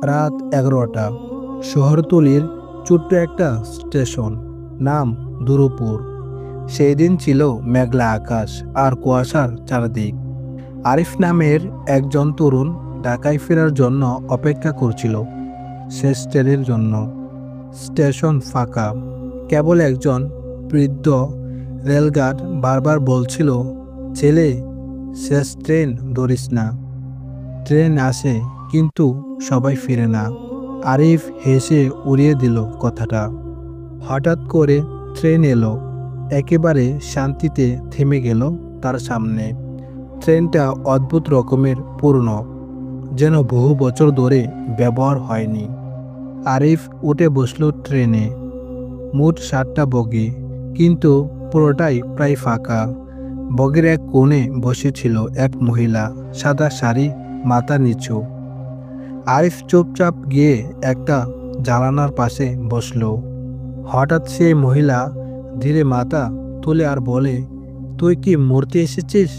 রাত 11টা। শহরতলির ছোট্ট একটা স্টেশন, নাম দুরুপুর। সেই দিন ছিল মেঘলা আকাশ আর কুয়াশার চারদিক। আরিফ নামের একজন তরুণ ঢাকায় ফেরার জন্য অপেক্ষা করছিল শেষ ট্রেনের জন্য। স্টেশন ফাঁকা, কেবল একজন বৃদ্ধ রেলগার্ড বারবার বলছিল, ছেলে, শেষ ট্রেন ধরিস না। ট্রেন আসে কিন্তু সবাই ফিরে না। আরিফ হেসে উড়িয়ে দিল কথাটা। হঠাৎ করে ট্রেন এলো, একেবারে শান্তিতে থেমে গেল তার সামনে। ট্রেনটা অদ্ভুত রকমের পুরনো, যেন বহু বছর ধরে ব্যবহার হয়নি। আরিফ উঠে বসল ট্রেনে। মোট 7টা বগি, কিন্তু পুরোটাই প্রায় ফাঁকা। বগির এক কোণে বসেছিল এক মহিলা, সাদা শাড়ি, মাথা নিচু। আরিফ চুপচাপ গিয়ে একটা জানালার পাশে বসল। হঠাৎ সেই মহিলা ধীরে মাথা তুলে আর বলে, তুই কি মরতে এসেছিস?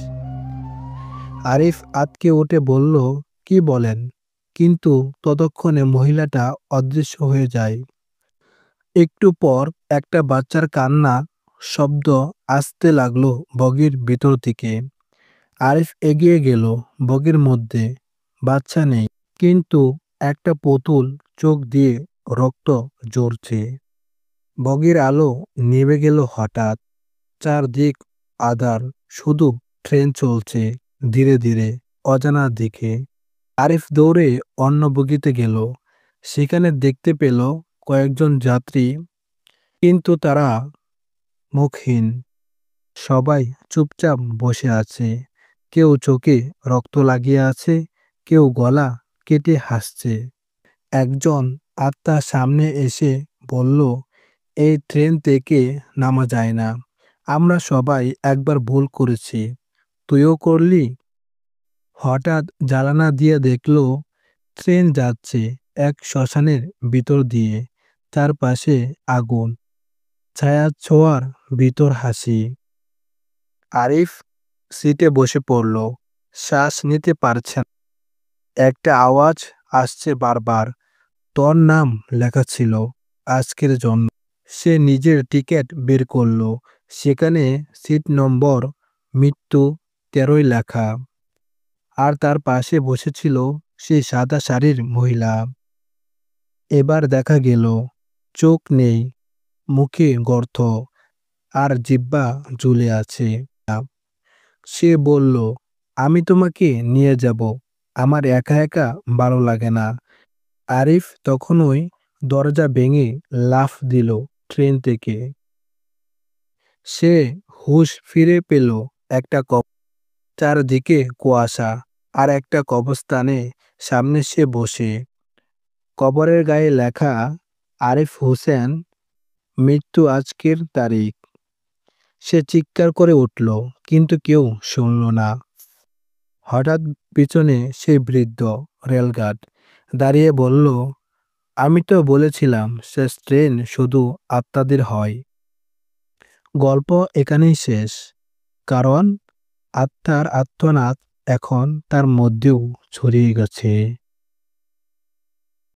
আরিফ আঁতকে উঠে বলল, কি বলেন? কিন্তু ততক্ষণে মহিলাটা অদৃশ্য হয়ে যায়। একটু পর একটা বাচ্চার কান্না শব্দ আসতে লাগলো বগির ভিতর থেকে। আরিফ এগিয়ে গেল বগির মধ্যে। বাচ্চা নেই, কিন্তু একটা পুতুল চোখ দিয়ে রক্ত ঝরছে। বগির আলো নিভে গেল হঠাৎ। চারদিক আঁধার, শুধু ট্রেন চলছে ধীরে ধীরে অজানার দিকে। আরিফ দৌড়ে অন্য বগিতে গেল। সেখানে দেখতে পেল কয়েকজন যাত্রী, কিন্তু তারা মুখহীন। সবাই চুপচাপ বসে আছে। কেউ চোখে রক্ত লাগিয়ে আছে, কেউ গলা কেটে হাসছে। একজন আত্মা সামনে এসে বলল, এই ট্রেন থেকে নামা যায় না। আমরা সবাই একবার ভুল করেছি, তুইও করলি। হঠাৎ জানালা দিয়ে দেখলো ট্রেন যাচ্ছে এক শ্মশানের ভিতর দিয়ে। চারপাশে আগুন, ছায়া ছোঁয়ার ভিতর হাসি। আরিফ সিটে বসে পড়ল। শ্বাস নিতে পারছে না। একটা আওয়াজ আসছে বারবার, তোর নাম লেখা ছিল আজকের জন্য। সে নিজের টিকিট বের করল। সেখানে সিট নম্বর মৃত্যু 13 লেখা। আর তার পাশে বসেছিল সেই সাদা শাড়ির মহিলা। এবার দেখা গেল চোখ নেই, মুখে গর্ত, আর জিহ্বা ঝুলে আছে। সে বলল, আমি তোমাকে নিয়ে যাব, আমার একা একা ভালো লাগে না। আরিফ তখনই দরজা ভেঙে লাফ দিল ট্রেন থেকে। সে হুঁশ ফিরে পেল একটা চারদিকে কুয়াশা, আর একটা কবরস্থানে সামনে সে বসে। কবরের গায়ে লেখা, আরিফ হোসেন, মৃত্যু আজকের তারিখ। সে চিৎকার করে উঠল, কিন্তু কেউ শুনল না। হঠাৎ পিছনে সেই বৃদ্ধ রেলগার্ড দাঁড়িয়ে বলল, আমি তো বলেছিলাম শেষ ট্রেন শুধু আত্মাদের হয়। গল্প এখানেই শেষ, কারণ আত্মার আত্মনাদ এখন তার মধ্যেও ছড়িয়ে গেছে।